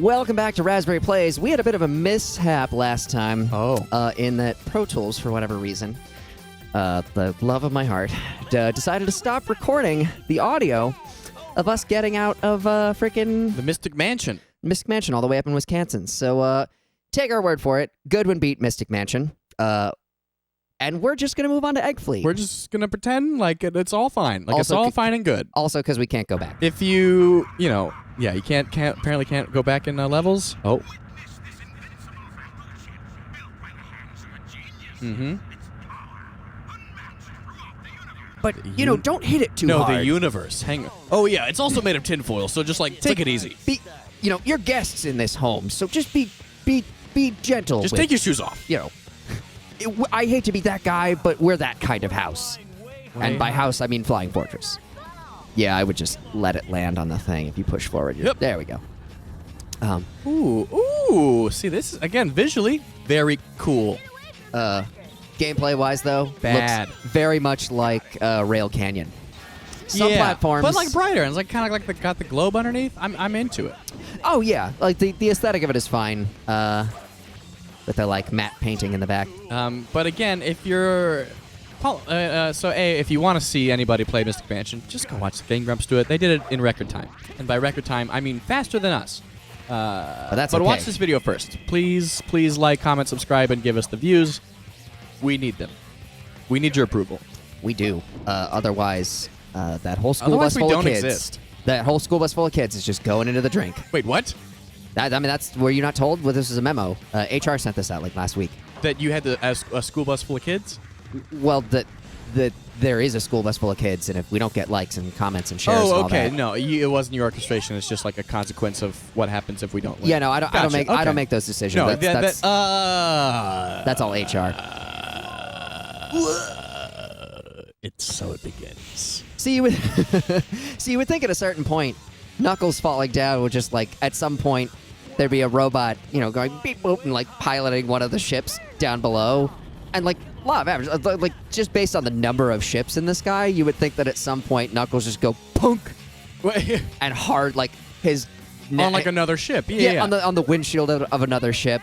Welcome back to Raspberry Plays. We had a bit of a mishap last time. In that Pro Tools, for whatever reason, the love of my heart, decided to stop recording the audio of us getting out of freaking the Mystic Mansion. Mystic Mansion all the way up in Wisconsin. So take our word for it. Goodwin beat Mystic Mansion. And we're just going to move on to Egg Fleet. We're just going to pretend like it's all fine. Like Also, it's all fine and good. Also, because we can't go back. If you apparently can't go back in levels. Oh. Mm-hmm. But, don't hit it too hard. No, the universe. Hang on. Oh, yeah, it's also made of tinfoil, so just, take it easy. You're guests in this home, so just be gentle. Just take your shoes off. I hate to be that guy, but we're that kind of house. Right. And by house, I mean Flying Fortress. Yeah, I would just let it land on the thing if you push forward. Yep. There we go. Ooh. See, this is, again, visually, very cool. Gameplay-wise, though, bad. Looks very much like Rail Canyon. Some platforms, but brighter, and it's kind of got the globe underneath. I'm into it. Oh yeah, the aesthetic of it is fine. With the matte painting in the back. But again, if you're if you want to see anybody play Mystic Mansion, just go watch the Game Grumps do it. They did it in record time, and by record time, I mean faster than us. But okay. Watch this video first, please. Like, comment, subscribe, and give us the views. We need them. We need your approval. We do. Otherwise, that whole school bus full of kids. Exist. That whole school bus full of kids is just going into the drink. Wait, what? Were you not told? Well, this is a memo. HR sent this out last week. That you had a school bus full of kids? Well, that there is a school bus full of kids, and if we don't get likes and comments and shares and all that. No, it wasn't your orchestration. It's just like a consequence of what happens if we don't win. Yeah, no, I don't make those decisions. No, that's all HR. It's so it begins. See, you would think at a certain point, Knuckles falling down would just at some point there'd be a robot, going beep boop and piloting one of the ships down below, and law of averages, just based on the number of ships in the sky, you would think that at some point Knuckles just go punk and hard his on another ship. Yeah. on the windshield of another ship,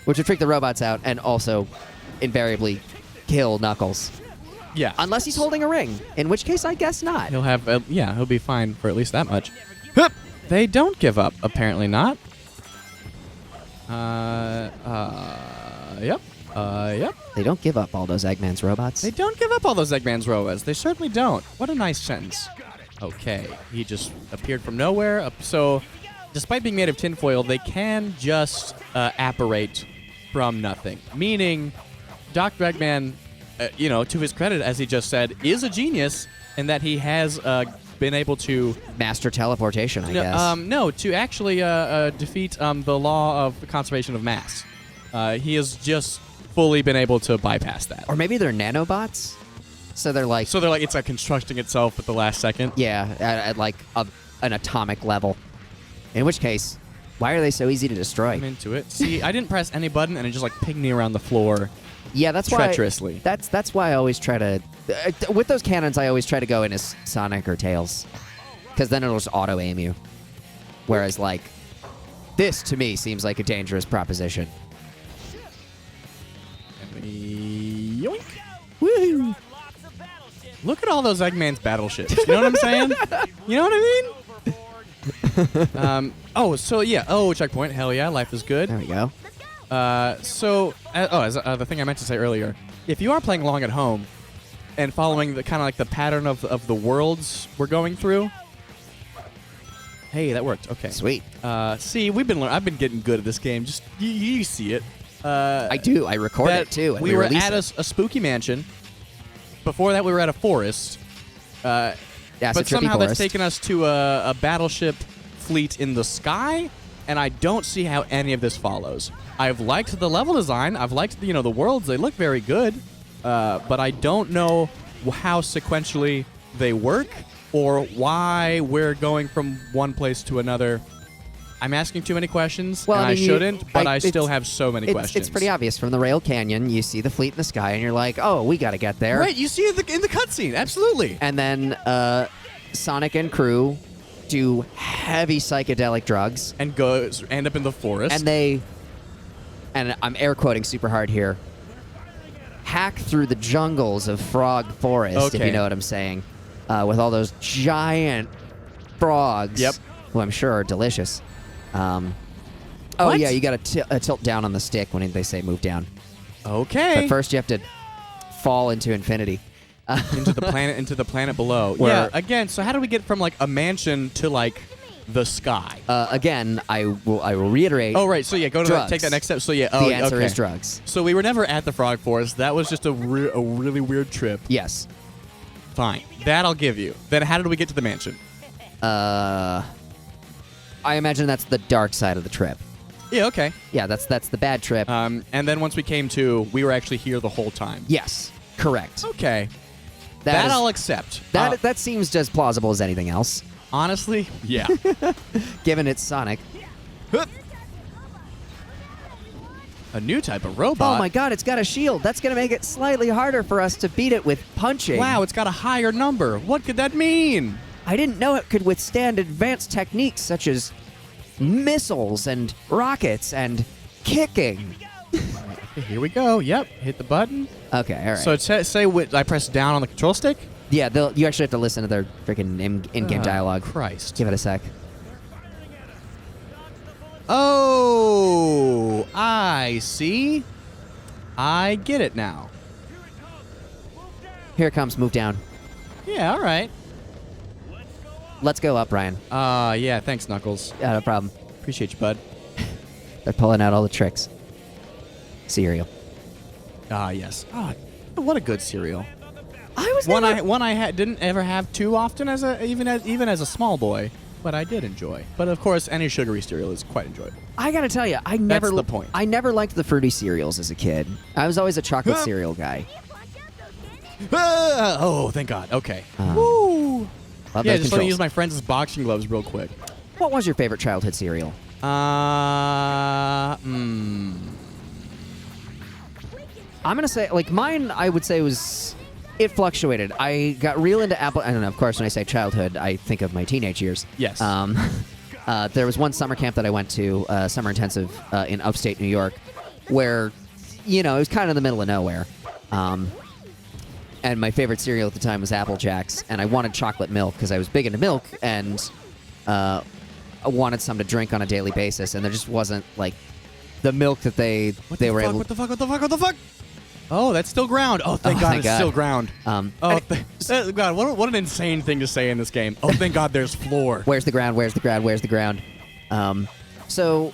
which would freak the robots out and also invariably kill Knuckles. Yeah. Unless he's holding a ring, in which case I guess not. He'll have he'll be fine for at least that much. They don't give up, apparently not. Yep. Yep. They don't give up all those Eggman's robots. They don't give up all those Eggman's robots. They certainly don't. What a nice sentence. Okay. He just appeared from nowhere. So, despite being made of tinfoil, they can just apparate from nothing. Meaning, Dr. Eggman, to his credit, as he just said, is a genius in that he has been able to master teleportation, I guess. No, to actually defeat the law of conservation of mass. He has just fully been able to bypass that. Or maybe they're nanobots. So they're it's constructing itself at the last second. Yeah, at an atomic level. In which case, why are they so easy to destroy? I'm into it. See, I didn't press any button and it just pinged me around the floor. Yeah, that's treacherously. That's why I always try to with those cannons. I always try to go in as Sonic or Tails, because then it'll just auto aim you. Whereas this to me seems like a dangerous proposition. Yoink! Woohoo! Look at all those Eggman's battleships. You know what I'm saying? You know what I mean? Checkpoint. Hell yeah, life is good. There we go. As the thing I meant to say earlier, if you are playing along at home and following the kind of the pattern of the worlds we're going through, hey, that worked. Okay, sweet. See, I've been getting good at this game. Just you see it. I do. I record it too. And we were at a spooky mansion. Before that, we were at a forest. But somehow that's taken us to a battleship fleet in the sky. And I don't see how any of this follows. I've liked the level design. I've liked the worlds. They look very good. But I don't know how sequentially they work or why we're going from one place to another. I'm asking too many questions, and I shouldn't, but I still have so many questions. It's pretty obvious. From the Rail Canyon, you see the fleet in the sky, and you're like, oh, we got to get there. Right, you see it in the cutscene, absolutely. And then Sonic and crew do heavy psychedelic drugs, and end up in the forest. And I'm air quoting super hard here, hack through the jungles of Frog Forest, if you know what I'm saying, with all those giant frogs. Yep. Who I'm sure are delicious. Oh, yeah, you got to tilt down on the stick when they say move down. Okay. But first you have to fall into infinity. into the planet below. Where, again, so how do we get from, like, a mansion to, like, the sky? Again, I will reiterate. Oh, right. So, yeah, take that next step. So, yeah. Oh, the answer is drugs. So we were never at the Frog Forest. That was just a really weird trip. Yes. Fine. That I'll give you. Then how did we get to the mansion? I imagine that's the dark side of the trip. Yeah, okay. Yeah, that's the bad trip. And then once we came to, we were actually here the whole time. Yes. Correct. Okay. That I'll accept. That seems just plausible as anything else. Honestly, yeah. Given it's Sonic. A new type of robot. Oh my god, it's got a shield. That's going to make it slightly harder for us to beat it with punching. Wow, it's got a higher number. What could that mean? I didn't know it could withstand advanced techniques such as missiles and rockets and kicking. Okay, here we go. Yep, hit the button. Okay, all right. So say I press down on the control stick? Yeah, you actually have to listen to their freaking in-game dialogue. Christ. Give it a sec. Oh, I see. I get it now. Here it comes. Move down. Yeah, all right. Let's go up, Ryan. Yeah, thanks, Knuckles. Yeah, no problem. Appreciate you, bud. They're pulling out all the tricks. Cereal. Yes. What a good cereal. I was one I didn't ever have too often even as a small boy, but I did enjoy. But of course, any sugary cereal is quite enjoyable. I gotta tell you, That's the point. I never liked the fruity cereals as a kid. I was always a chocolate cereal guy. Oh, thank God. Okay. Woo! Love Yeah, those just let me controls. use my friends' boxing gloves real quick. What was your favorite childhood cereal? I'm gonna say, like, mine. I would say was. It fluctuated. I got real into Apple. I don't know. Of course, when I say childhood, I think of my teenage years. Yes. There was one summer camp that I went to, summer intensive in upstate New York, where, it was kind of in the middle of nowhere. And my favorite cereal at the time was Apple Jacks, and I wanted chocolate milk because I was big into milk, and I wanted some to drink on a daily basis, and there just wasn't like the milk that they were able. What the fuck? Oh, that's still ground. Oh, thank God it's still ground. God, what an insane thing to say in this game. Oh, thank God there's floor. Where's the ground? Where's the ground? Where's the ground? So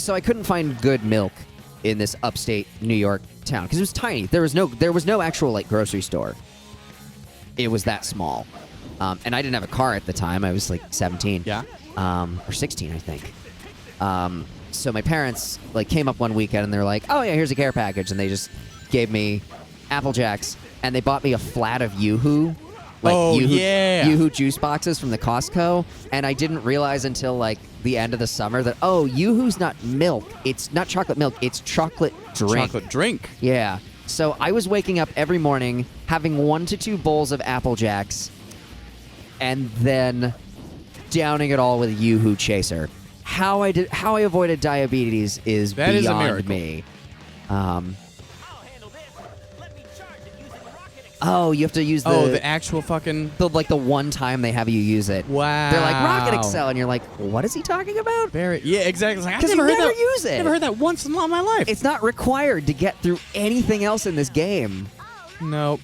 I couldn't find good milk in this upstate New York town because it was tiny. There was no actual like grocery store. It was that small, and I didn't have a car at the time. I was like 17. Yeah. Or 16, I think. So my parents like came up one weekend and they're like, "Oh yeah, here's a care package," and they just gave me Apple Jacks, and they bought me a flat of Yoo-Hoo. Yoo-Hoo juice boxes from the Costco, and I didn't realize until like the end of the summer that Yoo-Hoo's not milk. It's not chocolate milk. It's chocolate drink. Chocolate drink. Yeah. So I was waking up every morning having 1 to 2 bowls of Apple Jacks, and then downing it all with a Yoo-Hoo chaser. How I avoided diabetes is beyond me. Oh, you have to use the actual fucking... the one time they have you use it. Wow. They're like, Rocket Excel, and you're like, what is he talking about? Yeah, exactly. Because you never use it. I've never heard that once in my life. It's not required to get through anything else in this game. Nope.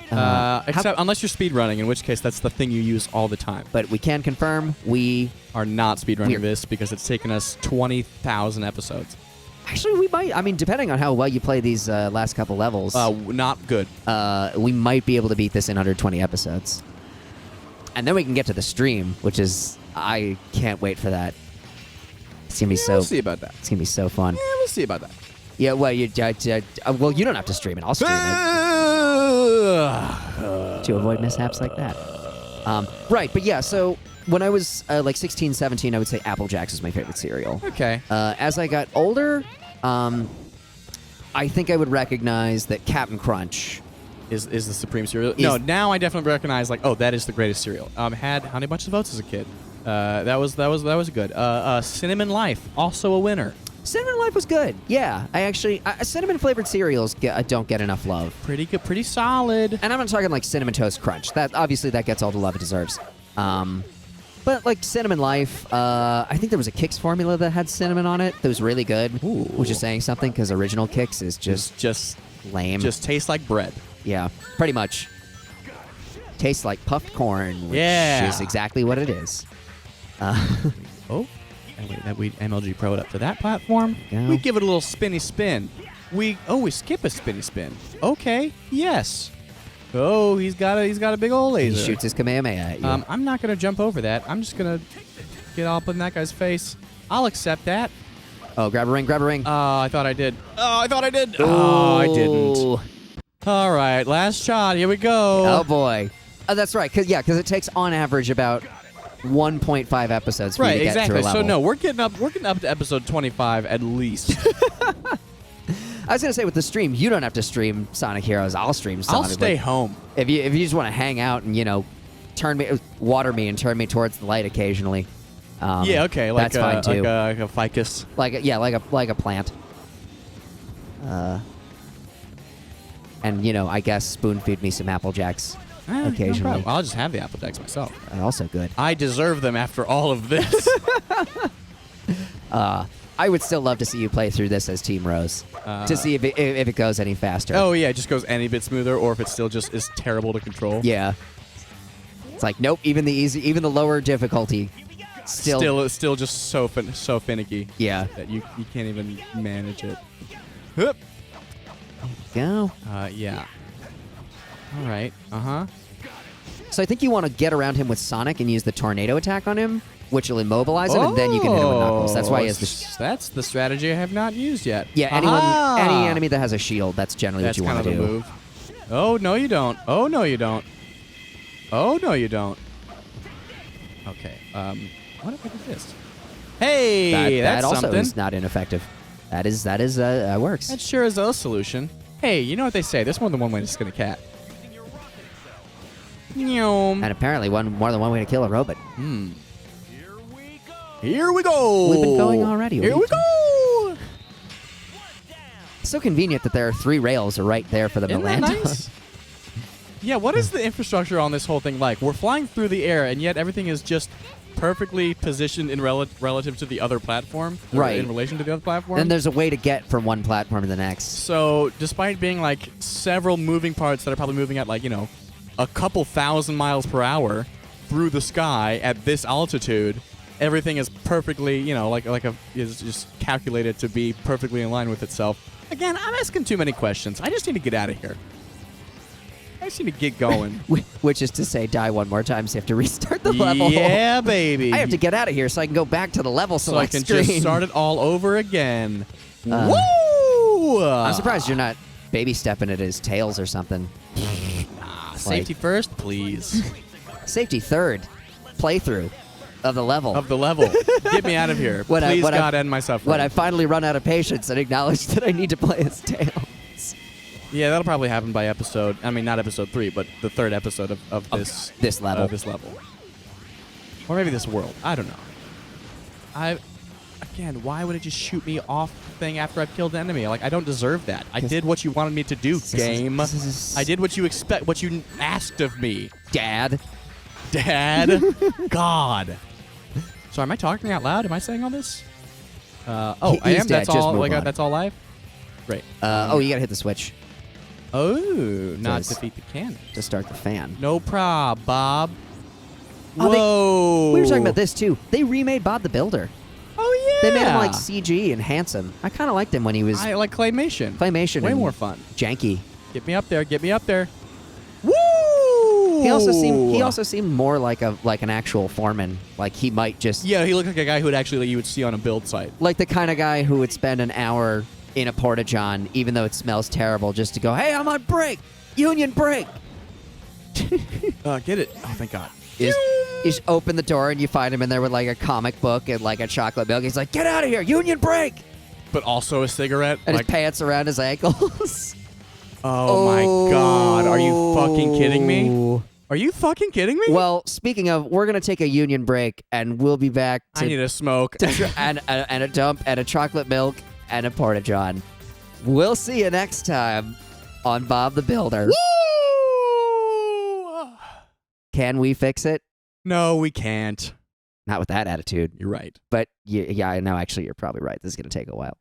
Except unless you're speedrunning, in which case that's the thing you use all the time. But we can confirm we are not speedrunning this because it's taken us 20,000 episodes. Actually, we might. I mean, depending on how well you play these last couple levels. Not good. We might be able to beat this in under 20 episodes. And then we can get to the stream, which is... I can't wait for that. It's going to be We'll see about that. It's going to be so fun. Yeah, we'll see about that. Yeah, well, you don't have to stream it. I'll stream it. To avoid mishaps like that. Right, but yeah, so... When I was like 16, 17, I would say Apple Jacks is my favorite cereal. Okay. As I got older, I think I would recognize that Cap'n Crunch is the supreme cereal. No, now I definitely recognize that is the greatest cereal. Had Honey Bunches of Oats as a kid. That was good. Cinnamon Life, also a winner. Cinnamon Life was good. Yeah, I actually cinnamon flavored cereals don't get enough love. Pretty good, pretty solid. And I'm not talking like Cinnamon Toast Crunch. That obviously that gets all the love it deserves. But like Cinnamon Life, I think there was a Kix formula that had cinnamon on it that was really good. Ooh. Which is saying something because original Kix is just lame. Just tastes like bread. Yeah, pretty much. Tastes like puffed corn, which is exactly what it is. Oh, and we MLG Pro it up to that platform. Yeah. We give it a little spinny spin. We skip a spinny spin. Okay, yes. Oh, he's got a big old laser. He shoots his Kamehameha at you. I'm not gonna jump over that. I'm just gonna get all up in that guy's face. I'll accept that. Oh, grab a ring, grab a ring. I thought I did. Oh, I didn't. All right, last shot. Here we go. Oh boy. Oh, that's right. Cause it takes on average about 1.5 episodes for you to get through a level. So no, we're getting up to episode 25 at least. I was gonna say with the stream, you don't have to stream Sonic Heroes. I'll stream Sonic. I'll stay home. If you just want to hang out and water me and turn me towards the light occasionally. Yeah, okay, like that's fine too. Like a ficus. Like a plant. And I guess spoon feed me some Apple Jacks occasionally. No, I'll just have the Apple Jacks myself. Also good. I deserve them after all of this. I would still love to see you play through this as Team Rose to see if it goes any faster. Oh yeah, it just goes any bit smoother, or if it still just is terrible to control. Yeah. It's like nope. Even the lower difficulty, still just so finicky. Yeah. That you can't even manage it. Go. Yeah. All right. So I think you want to get around him with Sonic and use the tornado attack on him, which will immobilize him, and then you can hit him with Knuckles. That's why he has the... That's the strategy I have not used yet. Yeah, any enemy that has a shield, that's generally what you want to do. Move. Oh, no you don't. Oh, no you don't. Oh, no you don't. Okay. What if I do this? Hey, that's that also something. is not ineffective. That works. That sure is a solution. Hey, you know what they say? There's more than one way to skin a cat. And apparently more than one way to kill a robot. Here we go. We've been going already. Here we go. It's so convenient that there are 3 rails right there for them to land on. Nice? Yeah, what is the infrastructure on this whole thing like? We're flying through the air, and yet everything is just perfectly positioned in relative to the other platform. Right. In relation to the other platform. And there's a way to get from one platform to the next. So, despite being like several moving parts that are probably moving at a couple thousand miles per hour through the sky at this altitude, everything is perfectly, is just calculated to be perfectly in line with itself. Again, I'm asking too many questions. I just need to get out of here. I just need to get going. Which is to say, die one more time so you have to restart the level. Yeah, baby. I have to get out of here so I can go back to the level select screen. screen. Just start it all over again. Woo! I'm surprised you're not baby stepping at his tails or something. Safety first, please. Safety third. Playthrough of the level. Get me out of here. Please, God, end my suffering. When I finally run out of patience and acknowledge that I need to play as Tails. Yeah, that'll probably happen by not episode 3, but the 3rd episode of this level. Or maybe this world. I don't know. Again, why would it just shoot me off the thing after I've killed the enemy? I don't deserve that. I did what you wanted me to do, game. I did what you asked of me. Dad. God. So am I talking out loud? Am I saying all this? I am. Dead. That's all live? Great. You gotta hit the switch. Oh, not defeat the cannon. To start the fan. No prob, Bob. Whoa. We were talking about this, too. They remade Bob the Builder. Oh, yeah. They made him, CG and handsome. I kind of liked him when he was... I like claymation. Way more fun. Janky. Get me up there. Woo! He also seemed more like an actual foreman. Like he might just... Yeah, he looked like a guy you would see on a build site. Like the kind of guy who would spend an hour in a porta-john, even though it smells terrible, just to go, hey, I'm on break! Union break! Get it. Oh, thank God. You just open the door and you find him in there with a comic book and a chocolate milk. He's like, get out of here, union break! But also a cigarette? And his pants around his ankles. Oh my God. Are you fucking kidding me? Are you fucking kidding me? Well, speaking of, we're going to take a union break, and we'll be back I need a smoke. and a dump and a chocolate milk and a porta-john. We'll see you next time on Bob the Builder. Woo! Can we fix it? No, we can't. Not with that attitude. You're right. But yeah, no, actually, you're probably right. This is going to take a while.